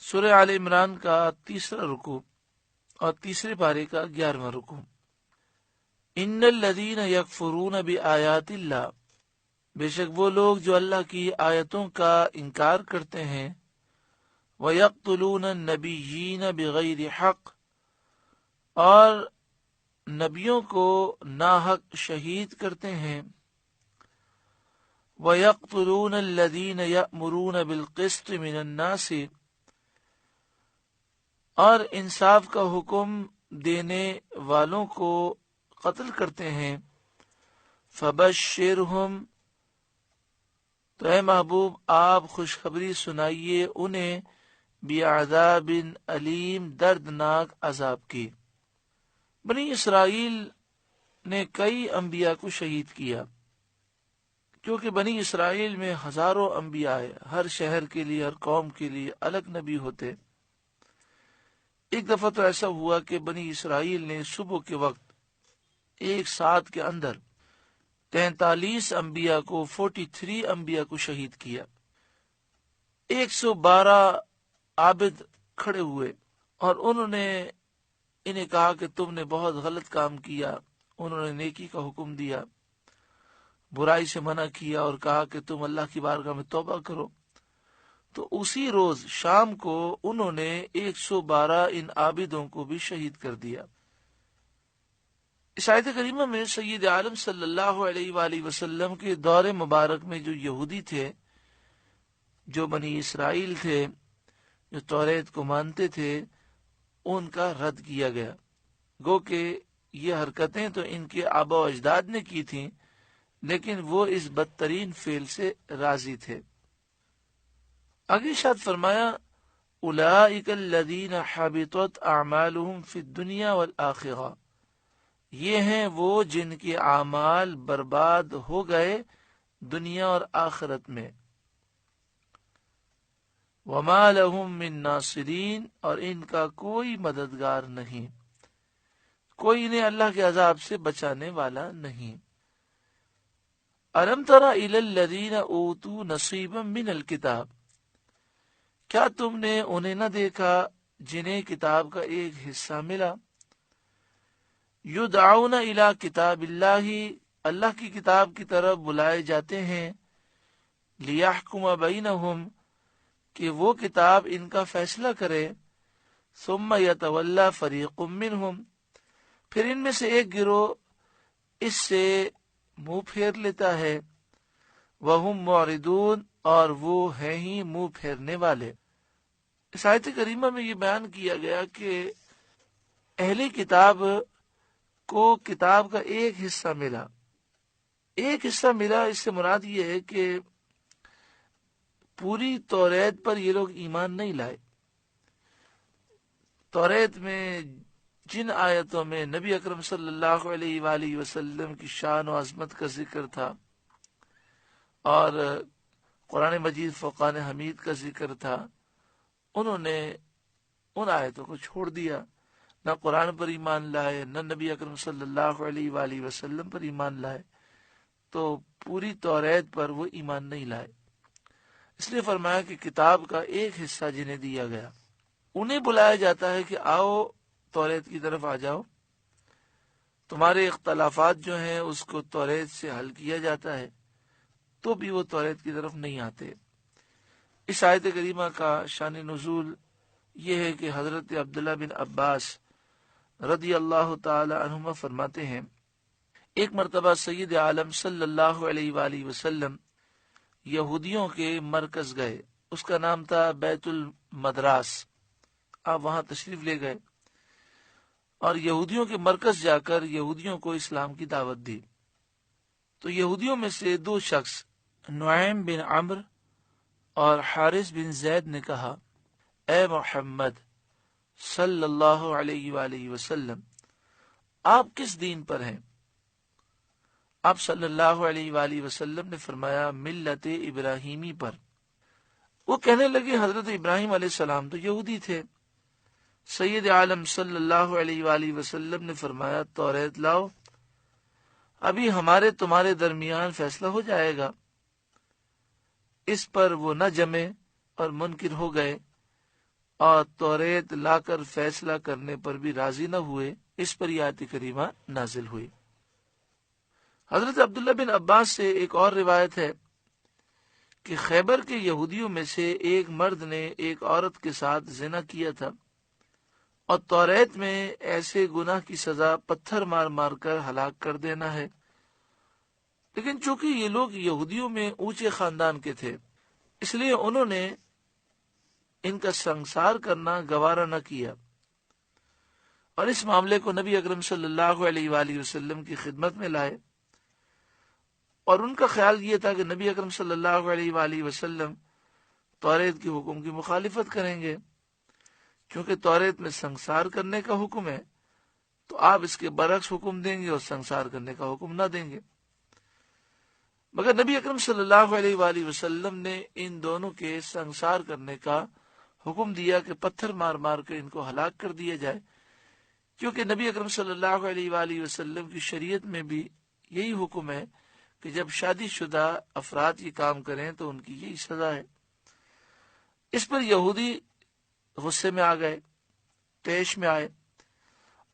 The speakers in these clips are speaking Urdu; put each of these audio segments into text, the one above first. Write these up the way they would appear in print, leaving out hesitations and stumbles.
سورہ آل عمران کا 3 رکوع اور تیسرے پارے کا 11واں رکوع۔ ان الذین یکفرون بآیات اللہ، بے شک وہ لوگ جو اللہ کی آیتوں کا انکار کرتے ہیں، وَيَقْتُلُونَ النَّبِيِّينَ بِغَيْرِ حق، اور نبیوں کو ناحق شہید کرتے ہیں، وَيَقْتُلُونَ الَّذِينَ يَأْمُرُونَ بِالْقِسْطِ مِنَ النَّاسِ، اور انصاف کا حکم دینے والوں کو قتل کرتے ہیں، فَبَشِّرْهُمْ، تو اے محبوب آپ خوشخبری سنائیے انہیں، بعذاب علیم، دردناک عذاب کی۔ بنی اسرائیل نے کئی انبیاء کو شہید کیا، کیونکہ بنی اسرائیل میں ہزاروں انبیاء آئے، ہر شہر کے لیے، ہر قوم کے لیے الگ نبی ہوتے۔ ایک دفعہ تو ایسا ہوا کہ بنی اسرائیل نے صبح کے وقت ایک ساتھ کے اندر 43 انبیاء کو 43 انبیاء کو شہید کیا۔ 112 عابد کھڑے ہوئے اور انہوں نے انہیں کہا کہ تم نے بہت غلط کام کیا۔ انہوں نے نیکی کا حکم دیا، برائی سے منع کیا اور کہا کہ تم اللہ کی بارگاہ میں توبہ کرو۔ تو اسی روز شام کو انہوں نے 112 ان عابدوں کو بھی شہید کر دیا۔ اس آیت کریمہ میں سید عالم صلی اللہ علیہ وآلہ وسلم کے دور مبارک میں جو یہودی تھے، جو بنی اسرائیل تھے، جو توریت کو مانتے تھے، ان کا رد کیا گیا۔ گو کہ یہ حرکتیں تو ان کے آبا و اجداد نے کی تھیں، لیکن وہ اس بدترین فعل سے راضی تھے۔ آگے ارشاد فرمایا، اولئک الذین حبطت اعمالهم فی الدنیا والآخرہ، یہ ہیں وہ جن کے اعمال برباد ہو گئے دنیا اور آخرت میں، وما لهم من ناصرین، اور ان کا کوئی مددگار نہیں، کوئی انہیں اللہ کے عذاب سے بچانے والا نہیں۔ الم تر الی الذین اوتوا نصیبا من الکتاب، کیا تم نے انہیں نہ دیکھا جنہیں کتاب کا ایک حصہ ملا، یدعون الی کتاب اللہ، اللہ کی کتاب کی طرف بلائے جاتے ہیں، لیحکم بینہم، کہ وہ کتاب ان کا فیصلہ کرے، ثم یتولی فریق منہم، پھر ان میں سے ایک گروہ اس سے منہ پھیر لیتا ہے، وہم معرضون، اور وہ ہیں ہی منہ پھیرنے والے۔ اس آیت کریمہ میں یہ بیان کیا گیا کہ اہل کتاب کو کتاب کا ایک حصہ ملا۔ ایک حصہ ملا، اس سے مراد یہ ہے کہ پوری توریت پر یہ لوگ ایمان نہیں لائے۔ توریت میں جن آیتوں میں نبی اکرم صلی اللہ علیہ وآلہ وسلم کی شان و عظمت کا ذکر تھا اور قرآن مجید فرقان حمید کا ذکر تھا، انہوں نے ان آیتوں کو چھوڑ دیا، نہ قرآن پر ایمان لائے، نہ نبی اکرم صلی اللہ علیہ وآلہ وسلم پر ایمان لائے، تو پوری توریت پر وہ ایمان نہیں لائے۔ اس لیے فرمایا کہ کتاب کا ایک حصہ جنہیں دیا گیا، انہیں بلایا جاتا ہے کہ آؤ توریت کی طرف آ جاؤ، تمہارے اختلافات جو ہیں اس کو توریت سے حل کیا جاتا ہے، تو بھی وہ توریت کی طرف نہیں آتے۔ اس آیت کریمہ کا شان نزول یہ ہے کہ حضرت عبداللہ بن عباس رضی اللہ تعالی عنہما فرماتے ہیں، ایک مرتبہ سید عالم صلی اللہ علیہ وآلہ وسلم یہودیوں کے مرکز گئے، اس کا نام تھا بیت المدراس، آپ وہاں تشریف لے گئے اور یہودیوں کے مرکز جا کر یہودیوں کو اسلام کی دعوت دی۔ تو یہودیوں میں سے 2 شخص، نعیم بن عمرو اور حارث بن زید نے کہا، اے محمد صلی اللہ علیہ وآلہ وسلم، آپ کس دین پر ہیں؟ آپ صلی اللہ علیہ وآلہ وسلم نے فرمایا، ملت ابراہیمی پر۔ وہ کہنے لگے، حضرت ابراہیم علیہ السلام تو یہودی تھے۔ سید عالم صلی اللہ علیہ وآلہ وسلم نے فرمایا، توریت لاؤ، ابھی ہمارے تمہارے درمیان فیصلہ ہو جائے گا۔ اس پر وہ نہ جمے اور منکر ہو گئے اور توریت لا کر فیصلہ کرنے پر بھی راضی نہ ہوئے، اس پر یہ آیت کریمہ نازل ہوئی۔ حضرت عبداللہ بن عباس سے ایک اور روایت ہے کہ خیبر کے یہودیوں میں سے ایک مرد نے ایک عورت کے ساتھ زنا کیا تھا، اور توریت میں ایسے گناہ کی سزا پتھر مار مار کر ہلاک کر دینا ہے، لیکن چونکہ یہ لوگ یہودیوں میں اونچے خاندان کے تھے، اس لیے انہوں نے ان کا سنسار کرنا گوارا نہ کیا، اور اس معاملے کو نبی اکرم صلی اللہ علیہ وآلہ وسلم کی خدمت میں لائے، اور ان کا خیال یہ تھا کہ نبی اکرم صلی اللہ علیہ وآلہ وسلم توریت کے حکم کی مخالفت کریں گے، چونکہ توریت میں سنسار کرنے کا حکم ہے تو آپ اس کے برعکس حکم دیں گے اور سنسار کرنے کا حکم نہ دیں گے۔ مگر نبی اکرم صلی اللہ علیہ وآلہ وسلم نے ان دونوں کے سنسار کرنے کا حکم دیا کہ پتھر مار مار کر ان کو ہلاک کر دیا جائے، کیونکہ نبی اکرم صلی اللہ علیہ وآلہ وسلم کی شریعت میں بھی یہی حکم ہے کہ جب شادی شدہ افراد یہ کام کریں تو ان کی یہی سزا ہے۔ اس پر یہودی غصے میں آ گئے، طیش میں آئے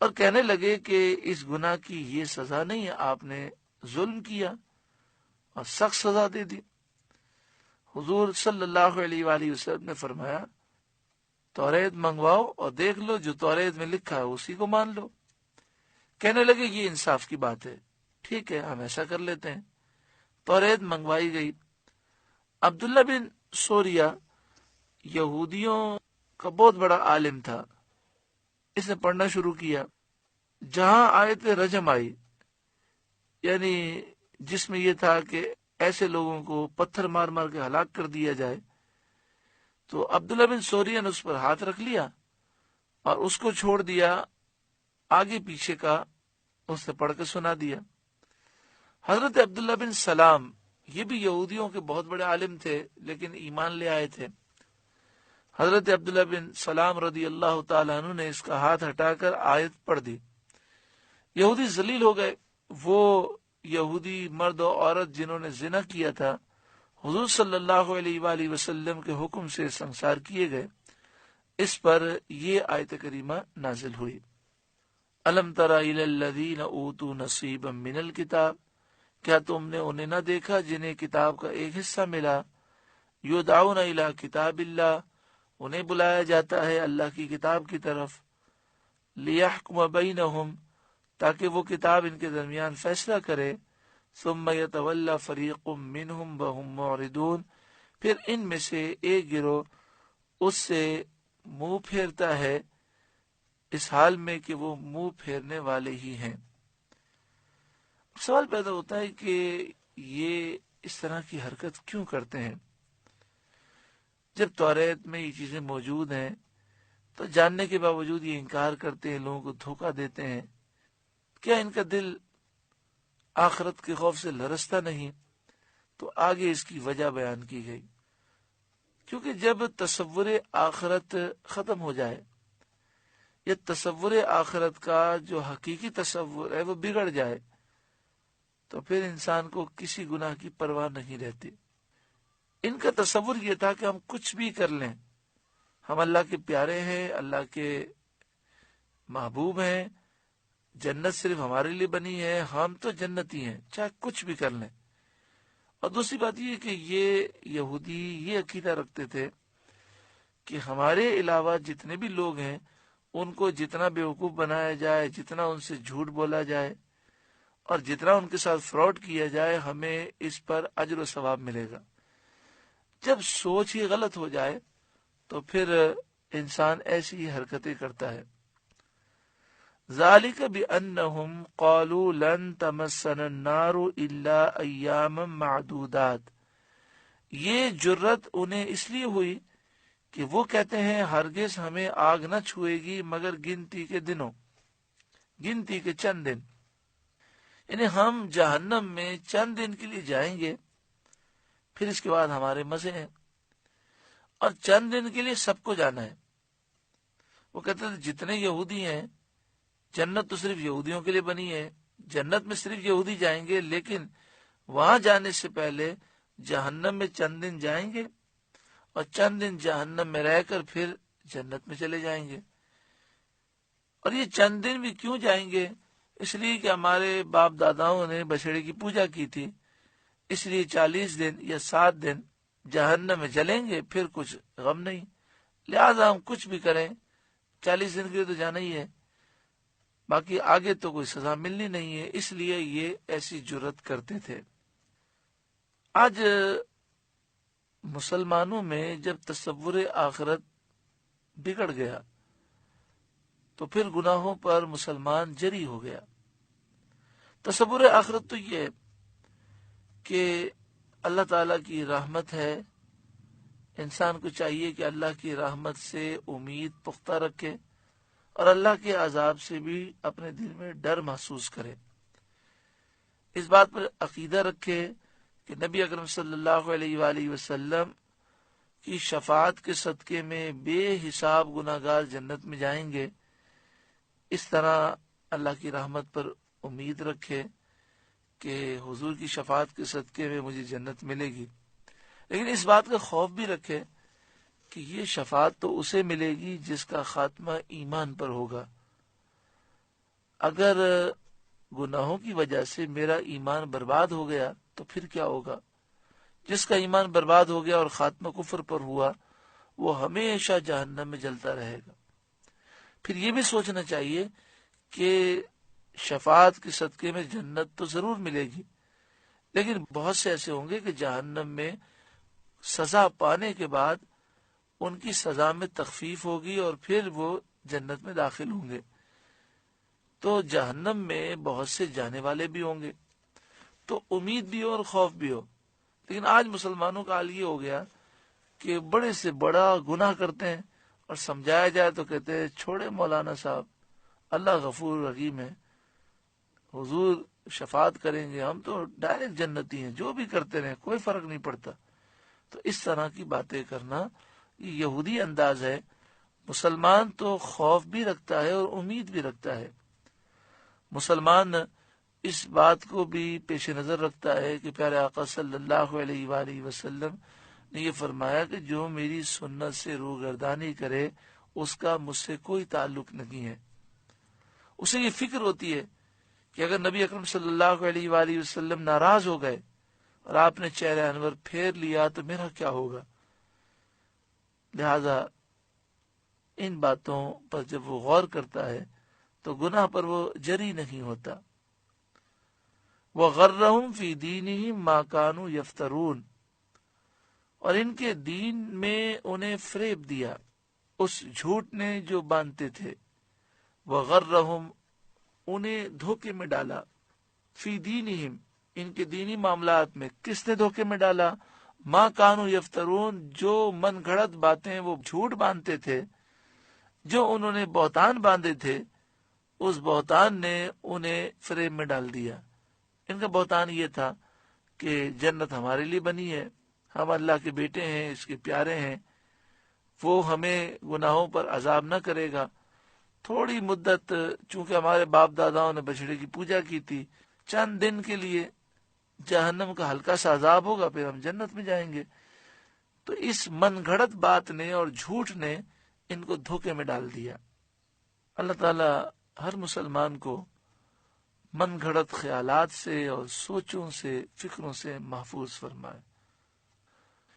اور کہنے لگے کہ اس گناہ کی یہ سزا نہیں ہے، آپ نے ظلم کیا اور سخت سزا دے دی۔ حضور صلی اللہ علیہ وآلہ وسلم نے فرمایا توریت منگواؤ اور دیکھ لو، جو توریت میں لکھا ہے اسی کو مان لو۔ کہنے لگے یہ انصاف کی بات ہے، ٹھیک ہے ہم ایسا کر لیتے ہیں۔ توریت منگوائی گئی۔ عبداللہ بن سوریہ یہودیوں کا بہت بڑا عالم تھا، اس نے پڑھنا شروع کیا۔ جہاں آیت رجم آئی، یعنی جس میں یہ تھا کہ ایسے لوگوں کو پتھر مار مار کے ہلاک کر دیا جائے، تو عبداللہ بن سوریہ نے اس پر ہاتھ رکھ لیا اور اس کو چھوڑ دیا، آگے پیچھے کا اس نے پڑھ کے سنا دیا۔ حضرت عبداللہ بن سلام یہ بھی یہودیوں کے بہت بڑے عالم تھے لیکن ایمان لے آئے تھے۔ حضرت عبداللہ بن سلام رضی اللہ تعالیٰ عنہ نے اس کا ہاتھ ہٹا کر آیت پڑھ دی۔ یہودی ذلیل ہو گئے۔ وہ یہودی مرد و عورت جنہوں نے زنا کیا تھا حضور صلی اللہ علیہ وآلہ وسلم کے حکم سے سنسار کیے گئے۔ اس پر یہ آیت کریمہ نازل ہوئی۔ الم تر الی الذین اوتوا نصیبا من الکتاب، کیا تم نے انہیں نہ دیکھا جنہیں کتاب کا ایک حصہ ملا، یدعون الی کتاب اللہ، انہیں بلایا جاتا ہے اللہ کی کتاب کی طرف، لیحکم بینہم، تاکہ وہ کتاب ان کے درمیان فیصلہ کرے، ثم یتولی فریق منہم وہم معرضون، پھر ان میں سے ایک گروہ اس سے منہ پھیرتا ہے اس حال میں کہ وہ منہ پھیرنے والے ہی ہیں۔ سوال پیدا ہوتا ہے کہ یہ اس طرح کی حرکت کیوں کرتے ہیں؟ جب توریت میں یہ چیزیں موجود ہیں تو جاننے کے باوجود یہ انکار کرتے ہیں، لوگوں کو دھوکہ دیتے ہیں۔ کیا ان کا دل آخرت کے خوف سے لرزتا نہیں؟ تو آگے اس کی وجہ بیان کی گئی، کیونکہ جب تصور آخرت ختم ہو جائے یا تصور آخرت کا جو حقیقی تصور ہے وہ بگڑ جائے تو پھر انسان کو کسی گناہ کی پرواہ نہیں رہتی۔ ان کا تصور یہ تھا کہ ہم کچھ بھی کر لیں، ہم اللہ کے پیارے ہیں، اللہ کے محبوب ہیں، جنت صرف ہمارے لیے بنی ہے، ہم تو جنتی ہیں چاہے کچھ بھی کر لیں۔ اور دوسری بات یہ کہ یہ یہودی یہ عقیدہ رکھتے تھے کہ ہمارے علاوہ جتنے بھی لوگ ہیں ان کو جتنا بیوقوف بنایا جائے، جتنا ان سے جھوٹ بولا جائے اور جتنا ان کے ساتھ فراڈ کیا جائے، ہمیں اس پر اجر و ثواب ملے گا۔ جب سوچ ہی غلط ہو جائے تو پھر انسان ایسی ہی حرکتیں کرتا ہے۔ ذالک بأنہم قالوا لن تمسنا النار الا ایاما معدودات، یہ جرت انہیں اس لیے ہوئی کہ وہ کہتے ہیں ہرگز ہمیں آگ نہ چھوئے گی مگر گنتی کے دنوں، گنتی کے چند دن، یعنی ہم جہنم میں چند دن کے لیے جائیں گے، پھر اس کے بعد ہمارے مزے ہیں، اور چند دن کے لیے سب کو جانا ہے۔ وہ کہتے ہیں جتنے یہودی ہیں، جنت تو صرف یہودیوں کے لیے بنی ہے، جنت میں صرف یہودی جائیں گے، لیکن وہاں جانے سے پہلے جہنم میں چند دن جائیں گے اور چند دن جہنم میں رہ کر پھر جنت میں چلے جائیں گے۔ اور یہ چند دن بھی کیوں جائیں گے؟ اس لیے کہ ہمارے باپ داداؤں نے بچڑے کی پوجا کی تھی، اس لیے 40 دن یا 7 دن جہنم میں جلیں گے، پھر کچھ غم نہیں۔ لہذا ہم کچھ بھی کریں 40 دن کے لیے تو جانا ہی ہے، باقی آگے تو کوئی سزا ملنی نہیں ہے، اس لیے یہ ایسی جرت کرتے تھے۔ آج مسلمانوں میں جب تصور آخرت بگڑ گیا تو پھر گناہوں پر مسلمان جری ہو گیا۔ تصور آخرت تو یہ ہے کہ اللہ تعالیٰ کی رحمت ہے، انسان کو چاہیے کہ اللہ کی رحمت سے امید پختہ رکھے اور اللہ کے عذاب سے بھی اپنے دل میں ڈر محسوس کرے، اس بات پر عقیدہ رکھے کہ نبی اکرم صلی اللہ علیہ وآلہ وسلم کی شفاعت کے صدقے میں بے حساب گناہ گار جنت میں جائیں گے۔ اس طرح اللہ کی رحمت پر امید رکھے کہ حضور کی شفاعت کے صدقے میں مجھے جنت ملے گی، لیکن اس بات کا خوف بھی رکھے کہ یہ شفاعت تو اسے ملے گی جس کا خاتمہ ایمان پر ہوگا۔ اگر گناہوں کی وجہ سے میرا ایمان برباد ہو گیا تو پھر کیا ہوگا؟ جس کا ایمان برباد ہو گیا اور خاتمہ کفر پر ہوا وہ ہمیشہ جہنم میں جلتا رہے گا۔ پھر یہ بھی سوچنا چاہیے کہ شفاعت کے صدقے میں جنت تو ضرور ملے گی، لیکن بہت سے ایسے ہوں گے کہ جہنم میں سزا پانے کے بعد ان کی سزا میں تخفیف ہوگی اور پھر وہ جنت میں داخل ہوں گے۔ تو جہنم میں بہت سے جانے والے بھی ہوں گے، تو امید بھی ہو اور خوف بھی ہو۔ لیکن آج مسلمانوں کا حال یہ ہو گیا کہ بڑے سے بڑا گناہ کرتے ہیں اور سمجھایا جائے تو کہتے ہیں چھوڑے مولانا صاحب، اللہ غفور رحیم ہے، حضور شفاعت کریں گے، ہم تو ڈائریکٹ جنتی ہیں، جو بھی کرتے رہیں کوئی فرق نہیں پڑتا۔ تو اس طرح کی باتیں کرنا یہ یہودی انداز ہے۔ مسلمان تو خوف بھی رکھتا ہے اور امید بھی رکھتا ہے۔ مسلمان اس بات کو بھی پیش نظر رکھتا ہے کہ پیارے آقا صلی اللہ علیہ وآلہ وسلم نے یہ فرمایا کہ جو میری سنت سے روگردانی کرے اس کا مجھ سے کوئی تعلق نہیں ہے۔ اسے یہ فکر ہوتی ہے کہ اگر نبی اکرم صلی اللہ علیہ وآلہ وسلم ناراض ہو گئے اور آپ نے چہرہ انور پھیر لیا تو میرا کیا ہوگا؟ لہذا ان باتوں پر جب وہ غور کرتا ہے تو گناہ پر وہ جری نہیں ہوتا۔ وَغَرَّهُمْ فِي دِينِهِمْ مَا كَانُوا يَفْتَرُونَ، اور ان کے دین میں انہیں فریب دیا اس جھوٹ نے جو باندھتے تھے۔ وَغَرَّهُمْ، انہیں دھوکے میں ڈالا، فی دینہم، ان کے دینی معاملات میں۔ کس نے دھوکے میں ڈالا؟ ما کانوا یفترون، جو من گھڑت باتیں وہ جھوٹ باندھتے تھے، جو انہوں نے بہتان باندھے تھے، اس بہتان نے انہیں فریب میں ڈال دیا۔ ان کا بہتان یہ تھا کہ جنت ہمارے لیے بنی ہے، ہم اللہ کے بیٹے ہیں، اس کے پیارے ہیں، وہ ہمیں گناہوں پر عذاب نہ کرے گا۔ تھوڑی مدت چونکہ ہمارے باپ داداؤں نے بچڑے کی پوجا کی تھی، چند دن کے لیے جہنم کا ہلکا سا عذاب ہوگا، پھر ہم جنت میں جائیں گے۔ تو اس من گھڑت بات نے اور جھوٹ نے ان کو دھوکے میں ڈال دیا۔ اللہ تعالی ہر مسلمان کو من گھڑت خیالات سے اور سوچوں سے، فکروں سے محفوظ فرمائے۔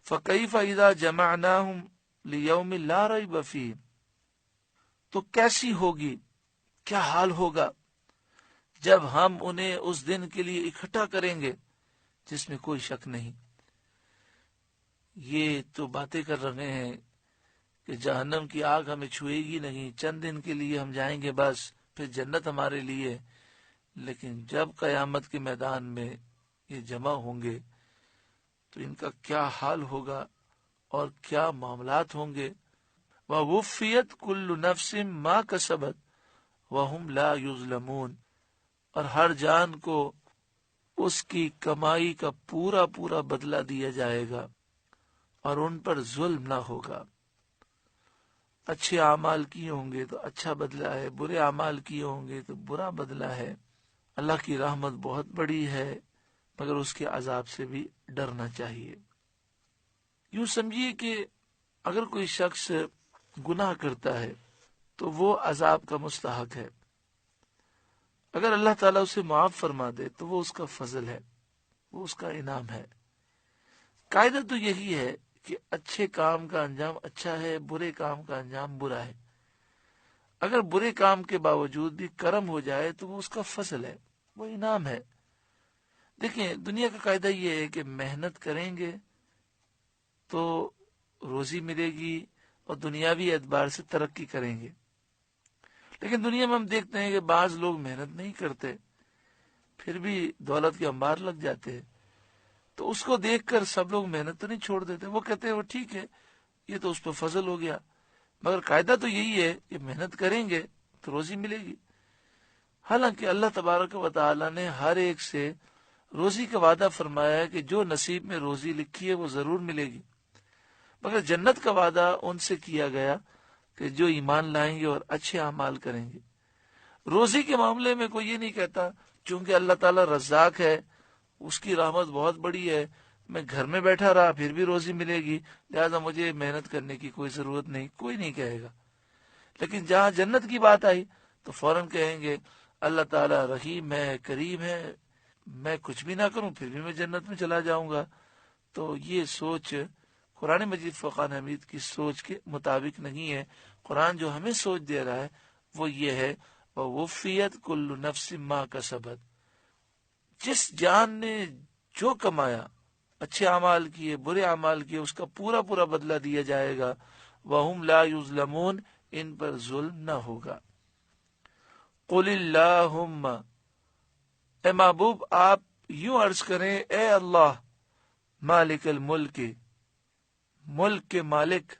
فَكَيْفَ إِذَا جَمَعْنَاهُمْ لِيَوْمٍ لَا رَيْبَ فِيهِ، تو کیسی ہوگی، کیا حال ہوگا جب ہم انہیں اس دن کے لیے اکٹھا کریں گے جس میں کوئی شک نہیں۔ یہ تو باتیں کر رہے ہیں کہ جہنم کی آگ ہمیں چھوئے گی نہیں، چند دن کے لیے ہم جائیں گے بس، پھر جنت ہمارے لیے۔ لیکن جب قیامت کے میدان میں یہ جمع ہوں گے تو ان کا کیا حال ہوگا اور کیا معاملات ہوں گے۔ وَوُفِّيَتْ كُلُّ نَفْسٍ مَا كَسَبَتْ وَهُمْ لَا يُظْلَمُونَ، اور ہر جان کو اس کی کمائی کا پورا پورا بدلہ دیا جائے گا اور ان پر ظلم نہ ہوگا۔ اچھے اعمال کیے ہوں گے تو اچھا بدلہ ہے، برے اعمال کیے ہوں گے تو برا بدلہ ہے۔ اللہ کی رحمت بہت بڑی ہے، مگر اس کے عذاب سے بھی ڈرنا چاہیے۔ یوں سمجھیے کہ اگر کوئی شخص گناہ کرتا ہے تو وہ عذاب کا مستحق ہے. اگر اللہ تعالیٰ اسے معاف فرما دے تو وہ اس کا فضل ہے، وہ اس کا انعام ہے. قاعدہ تو یہی ہے کہ اچھے کام کا انجام اچھا ہے، برے کام کا انجام برا ہے. اگر برے کام کے باوجود بھی کرم ہو جائے تو وہ اس کا فضل ہے، وہ انعام ہے. دیکھیں دنیا کا قاعدہ یہ ہے کہ محنت کریں گے تو روزی ملے گی اور دنیاوی اعتبار سے ترقی کریں گے. لیکن دنیا میں ہم دیکھتے ہیں کہ بعض لوگ محنت نہیں کرتے پھر بھی دولت کے انبار لگ جاتے ہیں. تو اس کو دیکھ کر سب لوگ محنت تو نہیں چھوڑ دیتے، وہ کہتے ہیں وہ ٹھیک ہے، یہ تو اس پہ فضل ہو گیا. مگر قاعدہ تو یہی ہے کہ محنت کریں گے تو روزی ملے گی. حالانکہ اللہ تبارک و تعالی نے ہر ایک سے روزی کا وعدہ فرمایا ہے کہ جو نصیب میں روزی لکھی ہے وہ ضرور ملے گی. مگر جنت کا وعدہ ان سے کیا گیا کہ جو ایمان لائیں گے اور اچھے اعمال کریں گے. روزی کے معاملے میں کوئی یہ نہیں کہتا چونکہ اللہ تعالیٰ رزاق ہے، اس کی رحمت بہت بڑی ہے، میں گھر میں بیٹھا رہا پھر بھی روزی ملے گی، لہذا مجھے محنت کرنے کی کوئی ضرورت نہیں. کوئی نہیں کہے گا. لیکن جہاں جنت کی بات آئی تو فوراً کہیں گے اللہ تعالیٰ رحیم ہے، کریم ہے، میں کچھ بھی نہ کروں پھر بھی میں جنت میں چلا جاؤں گا. تو یہ سوچ قرآن مجید فرقان حمید کی سوچ کے مطابق نہیں ہے. قرآن جو ہمیں سوچ دے رہا ہے وہ یہ ہے وَوُفِّيَتْ كُلُّ نَفْسٍ مَا كَسَبَتْ، جس جان نے جو کمایا، اچھے اعمال کیے برے اعمال کیے، اس کا پورا پورا بدلہ دیا جائے گا. وَهُمْ لَا يُظْلَمُونَ، ان پر ظلم نہ ہوگا. قُلِ اللَّهُمَّ، اے محبوب آپ یوں عرض کریں اے اللہ مالک الملک، ملک کے مالک،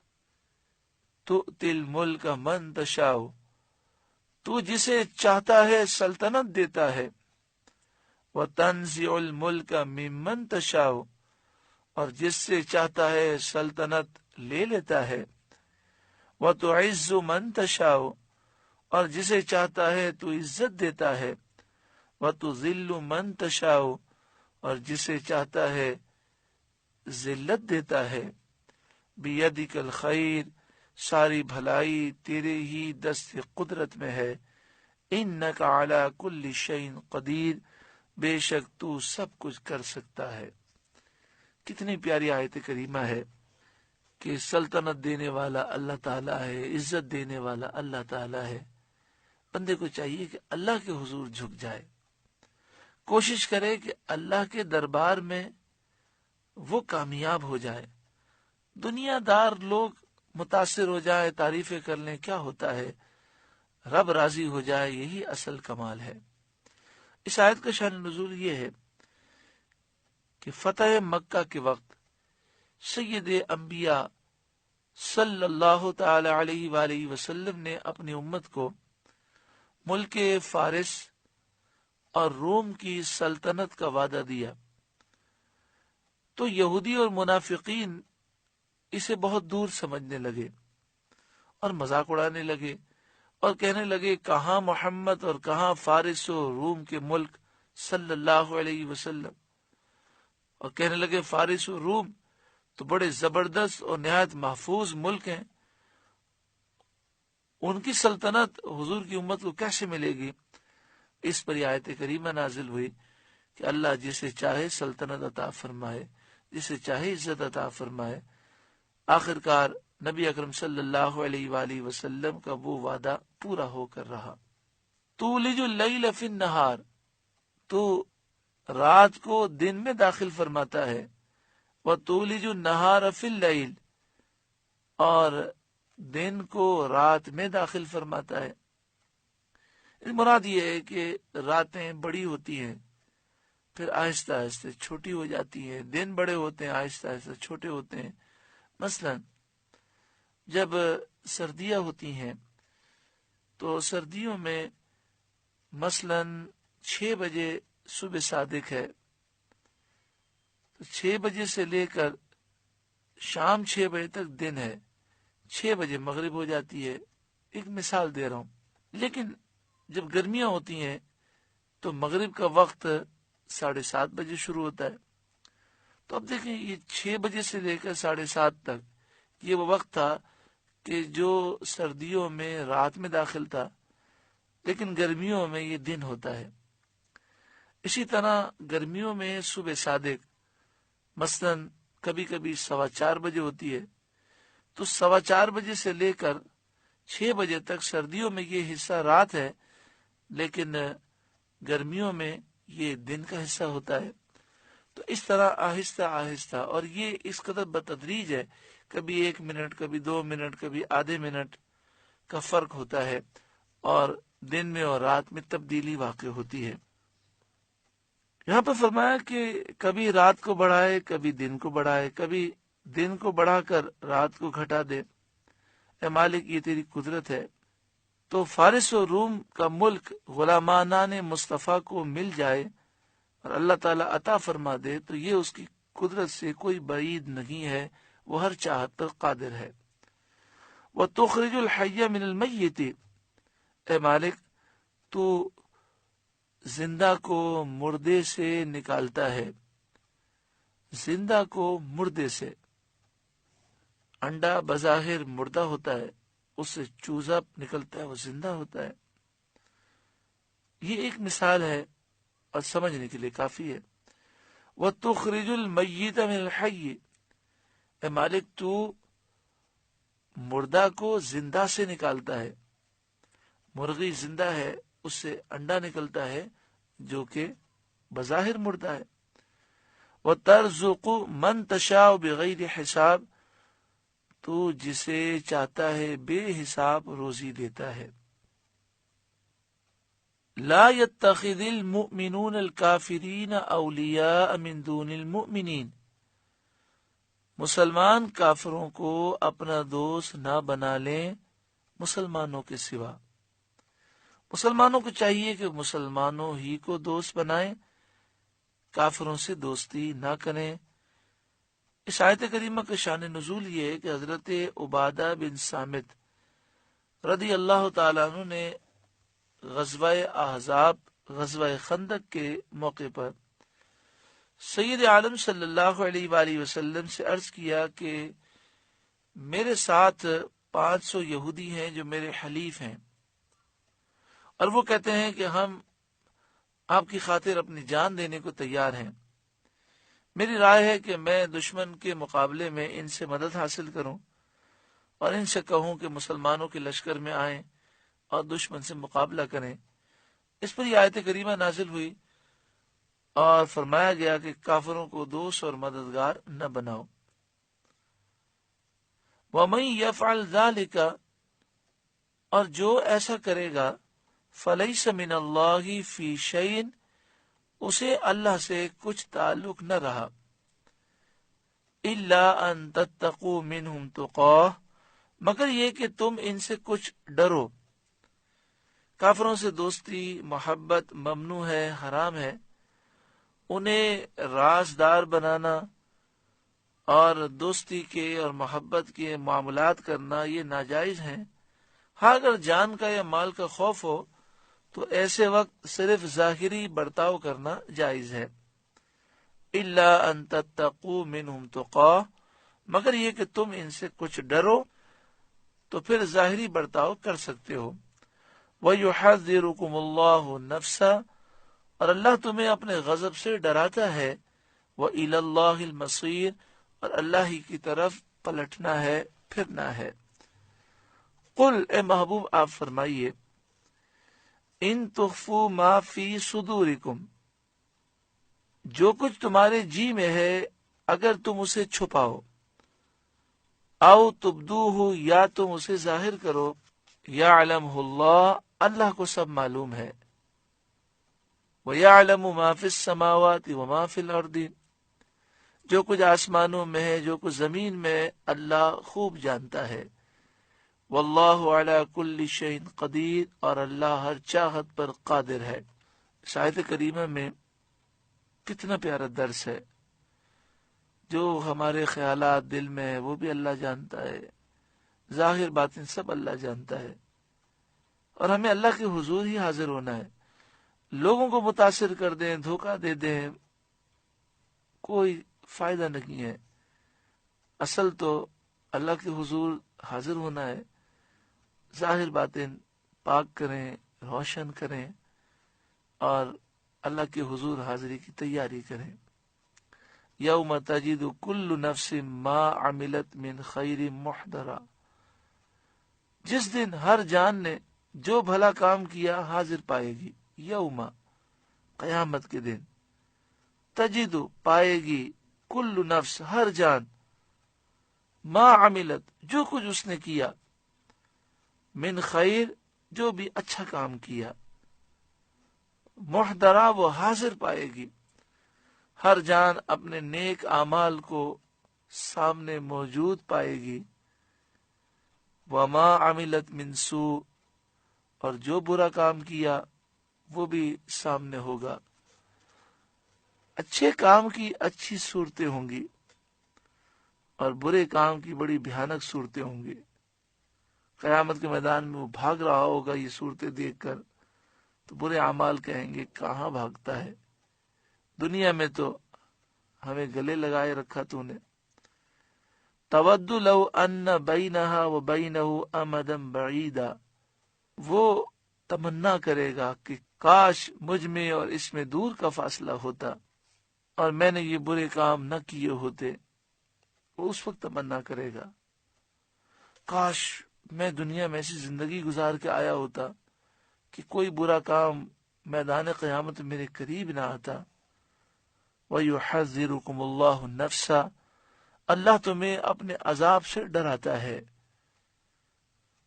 تؤتی الملک من تشاء، تو جسے چاہتا ہے سلطنت دیتا ہے. وَتَنزِعُ الْمُلْكَ مِمَّن تَشَاءُ، اور جس سے چاہتا ہے سلطنت لے لیتا ہے. وَتُعِزُّ مَن تَشَاءُ، اور جسے چاہتا ہے تو عزت دیتا ہے. وَتُذِلُّ مَن تَشَاءُ، اور جسے چاہتا ہے ذلت دیتا ہے. بِيَدِكَ الْخَيْرُ، ساری بھلائی تیرے ہی دست قدرت میں ہے. اِنَّكَ عَلَى كُلِّ شَيْءٍ قَدِيرٌ، بے شک تو سب کچھ کر سکتا ہے. کتنی پیاری آیت کریمہ ہے کہ سلطنت دینے والا اللہ تعالیٰ ہے، عزت دینے والا اللہ تعالیٰ ہے. بندے کو چاہیے کہ اللہ کے حضور جھک جائے، کوشش کرے کہ اللہ کے دربار میں وہ کامیاب ہو جائے. دنیا دار لوگ متاثر ہو جائے، تعریفیں کر لیں، کیا ہوتا ہے؟ رب راضی ہو جائے، یہی اصل کمال ہے. اس آیت کا شان نزول یہ ہے کہ فتح مکہ کے وقت سید انبیاء صلی اللہ تعالی علیہ وآلہ وسلم نے اپنی امت کو ملک فارس اور روم کی سلطنت کا وعدہ دیا. تو یہودی اور منافقین اسے بہت دور سمجھنے لگے اور مذاق اڑانے لگے اور کہنے لگے کہاں محمد اور کہاں فارس و روم کے ملک صلی اللہ علیہ وسلم، اور کہنے لگے فارس و روم تو بڑے زبردست اور نہایت محفوظ ملک ہیں، ان کی سلطنت حضور کی امت کو کیسے ملے گی؟ اس پر آیت کریمہ نازل ہوئی کہ اللہ جسے چاہے سلطنت عطا فرمائے، جسے چاہے عزت عطا فرمائے. آخرکار نبی اکرم صلی اللہ علیہ وآلہ وسلم کا وہ وعدہ پورا ہو کر رہا. تولج اللیل فی النہار، تو رات کو دن میں داخل فرماتا ہے. وتولج النہار فی اللیل، اور دن کو رات میں داخل فرماتا ہے. مراد یہ ہے کہ راتیں بڑی ہوتی ہیں پھر آہستہ آہستہ چھوٹی ہو جاتی ہیں، دن بڑے ہوتے ہیں آہستہ آہستہ چھوٹے ہوتے ہیں. مثلا جب سردیاں ہوتی ہیں تو سردیوں میں مثلا 6 بجے صبح صادق ہے، 6 بجے سے لے کر شام 6 بجے تک دن ہے، 6 بجے مغرب ہو جاتی ہے. ایک مثال دے رہا ہوں. لیکن جب گرمیاں ہوتی ہیں تو مغرب کا وقت 7:30 بجے شروع ہوتا ہے. تو اب دیکھیں یہ 6 بجے سے لے کر 7:30 تک یہ وہ وقت تھا کہ جو سردیوں میں رات میں داخل تھا لیکن گرمیوں میں یہ دن ہوتا ہے. اسی طرح گرمیوں میں صبح صادق مثلاً کبھی کبھی 4:15 بجے ہوتی ہے، تو 4:15 بجے سے لے کر 6 بجے تک سردیوں میں یہ حصہ رات ہے، لیکن گرمیوں میں یہ دن کا حصہ ہوتا ہے. تو اس طرح آہستہ آہستہ، اور یہ اس قدر بتدریج ہے، کبھی 1 منٹ، کبھی 2 منٹ، کبھی آدھے منٹ کا فرق ہوتا ہے، اور دن میں اور رات میں تبدیلی واقع ہوتی ہے. یہاں پر فرمایا کہ کبھی رات کو بڑھائے، کبھی دن کو بڑھائے، کبھی دن کو بڑھا کر رات کو گھٹا دے. اے مالک یہ تیری قدرت ہے. تو فارس و روم کا ملک غلامانان مصطفیٰ کو مل جائے اور اللہ تعالیٰ عطا فرما دے تو یہ اس کی قدرت سے کوئی بعید نہیں ہے، وہ ہر چاہت پر قادر ہے. وَتُخْرِجُ الْحَيَّ مِنَ الْمَيِّتِ، اے مالک تو زندہ کو مردے سے نکالتا ہے. زندہ کو مردے سے، انڈا بظاہر مردہ ہوتا ہے، اس سے چوزا نکلتا ہے، وہ زندہ ہوتا ہے. یہ ایک مثال ہے اور سمجھنے کے لیے کافی ہے. وَتُخْرِجُ الْمَيِّتَ مِنَ الْحَيِّ، اے مالک تو مردہ کو زندہ سے نکالتا ہے. مرغی زندہ ہے، اس سے انڈا نکلتا ہے جو کہ بظاہر مردہ ہے. وَتَرْزُقُ مَن تَشَاءُ بِغَيْرِ حِسَاب، تو جسے چاہتا ہے بے حساب روزی دیتا ہے. لا يتخذ المؤمنون الكافرین اولیاء من دون المؤمنین، مسلمان کافروں کو اپنا دوست نہ بنا لیں مسلمانوں کے سوا. مسلمانوں کو چاہیے کہ مسلمانوں ہی کو دوست بنائیں، کافروں سے دوستی نہ کریں. اس آیت کریمہ کا شان نزول یہ ہے کہ حضرت عبادہ بن صامت رضی اللہ تعالیٰ عنہ نے غزوہ احزاب، غزوہ خندق کے موقع پر سید عالم صلی اللہ علیہ وآلہ وسلم سے عرض کیا کہ میرے ساتھ 500 یہودی ہیں جو میرے حلیف ہیں، اور وہ کہتے ہیں کہ ہم آپ کی خاطر اپنی جان دینے کو تیار ہیں. میری رائے ہے کہ میں دشمن کے مقابلے میں ان سے مدد حاصل کروں اور ان سے کہوں کہ مسلمانوں کے لشکر میں آئیں اور دشمن سے مقابلہ کریں. اس پر یہ آیت کریمہ نازل ہوئی اور فرمایا گیا کہ کافروں کو دوست اور مددگار نہ بناؤ. وَمَن يَفْعَلْ ذَلِكَ، اور جو ایسا کرے گا، فَلَيْسَ مِنَ اللَّهِ فِي شَيْءٍ، اسے اللہ سے کچھ تعلق نہ رہا. إِلَّا أَن تَتَّقُوا مِنْهُمْ تُقَاةً، مگر یہ کہ تم ان سے کچھ ڈرو. کافروں سے دوستی محبت ممنوع ہے، حرام ہے. انہیں رازدار بنانا اور دوستی کے اور محبت کے معاملات کرنا یہ ناجائز ہیں. ہاں اگر جان کا یا مال کا خوف ہو تو ایسے وقت صرف ظاہری برتاؤ کرنا جائز ہے. الا ان تتقوا منهم تقاة، مگر یہ کہ تم ان سے کچھ ڈرو تو پھر ظاہری برتاؤ کر سکتے ہو. وَيُحَذِّرُكُمُ اللَّهُ نَفْسَهُ، اور اللہ تمہیں اپنے غضب سے ڈراتا ہے. وَإِلَى اللَّهِ الْمَصِيرُ، اور اللہ ہی کی طرف پلٹنا ہے، پھرنا ہے. قل، اے محبوب آپ فرمائیے، ان تخفوا ما فی صدورکم، جو کچھ تمہارے جی میں ہے اگر تم اسے چھپاؤ، او تبدوہ، یا تم اسے ظاہر کرو، یعلمہ اللہ، اللہ کو سب معلوم ہے. وَيَعْلَمُ مَا فِي السَّمَاوَاتِ وَمَا فِي الْأَرْضِ، جو کچھ آسمانوں میں ہے جو کچھ زمین میں ہے اللہ خوب جانتا ہے. واللہ علی کل شیء قدیر، اور اللہ ہر چاہت پر قادر ہے. اس آیت کریمہ میں کتنا پیارا درس ہے. جو ہمارے خیالات دل میں ہے وہ بھی اللہ جانتا ہے، ظاہر باطن سب اللہ جانتا ہے، اور ہمیں اللہ کے حضور ہی حاضر ہونا ہے. لوگوں کو متاثر کر دیں، دھوکہ دے دیں، کوئی فائدہ نہیں ہے. اصل تو اللہ کے حضور حاضر ہونا ہے، ظاہر باتیں پاک کریں، روشن کریں اور اللہ کے حضور حاضری کی تیاری کریں۔ یوم تجد کل نفس ما عملت من خیر محضرا، جس دن ہر جان نے جو بھلا کام کیا حاضر پائے گی۔ یوم قیامت کے دن، تجد پائے گی، کل نفس ہر جان، ما عملت جو کچھ اس نے کیا، من خیر جو بھی اچھا کام کیا، محضرا وہ حاضر پائے گی، ہر جان اپنے نیک اعمال کو سامنے موجود پائے گی۔ وما عملت من سوء، اور جو برا کام کیا وہ بھی سامنے ہوگا۔ اچھے کام کی اچھی صورتیں ہوں گی اور برے کام کی بڑی بھیانک صورتیں ہوں گی۔ قیامت کے میدان میں وہ بھاگ رہا ہوگا یہ صورتیں دیکھ کر، تو برے اعمال کہیں گے کہاں بھاگتا ہے، دنیا میں تو ہمیں گلے لگائے رکھا تو نے۔ تود لو ان بینہا و بینہ امدا بعیدا، وہ تمنا کرے گا کہ کاش مجھ میں اور اس میں دور کا فاصلہ ہوتا اور میں نے یہ برے کام نہ کیے ہوتے۔ وہ اس وقت تمنا کرے گا کاش میں دنیا میں ایسی زندگی گزار کے آیا ہوتا کہ کوئی برا کام میدان قیامت میرے قریب نہ آتا۔ وَيُحَذِّرُكُمُ اللَّهُ نَفْسَ، اللہ تمہیں اپنے عذاب سے ڈراتا ہے۔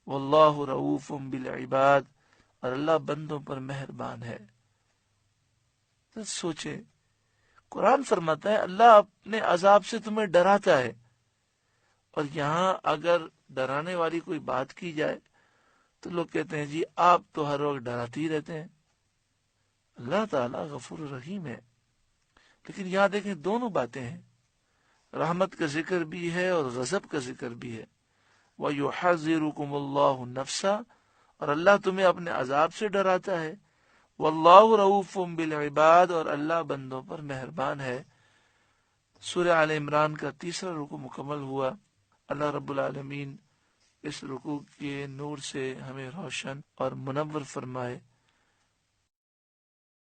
وَاللَّهُ رَؤُوفٌ بِالْعِبَادِ، اور اللہ بندوں پر مہربان ہے۔ تو سوچیں، قرآن فرماتا ہے اللہ اپنے عذاب سے تمہیں ڈراتا ہے، اور یہاں اگر ڈرانے والی کوئی بات کی جائے تو لوگ کہتے ہیں جی آپ تو ہر وقت ڈراتے ہی رہتے ہیں۔ اللہ تعالیٰ غفور الرحیم ہے، لیکن یہاں دیکھیں دونوں باتیں ہیں، رحمت کا ذکر بھی ہے اور غضب کا ذکر بھی ہے۔ وَيُحَذِّرُكُمُ اللَّهُ نَفْسَ، اور اللہ تمہیں اپنے عذاب سے ڈراتا ہے۔ وَاللَّهُ رَؤُوفٌ بِالْعِبَادِ، اور اللہ بندوں پر مہربان ہے۔ سورہ آل عمران کا 3 رکوع مکمل ہوا۔ اللہ رب العالمین اس رکوع کے نور سے ہمیں روشن اور منور فرمائے۔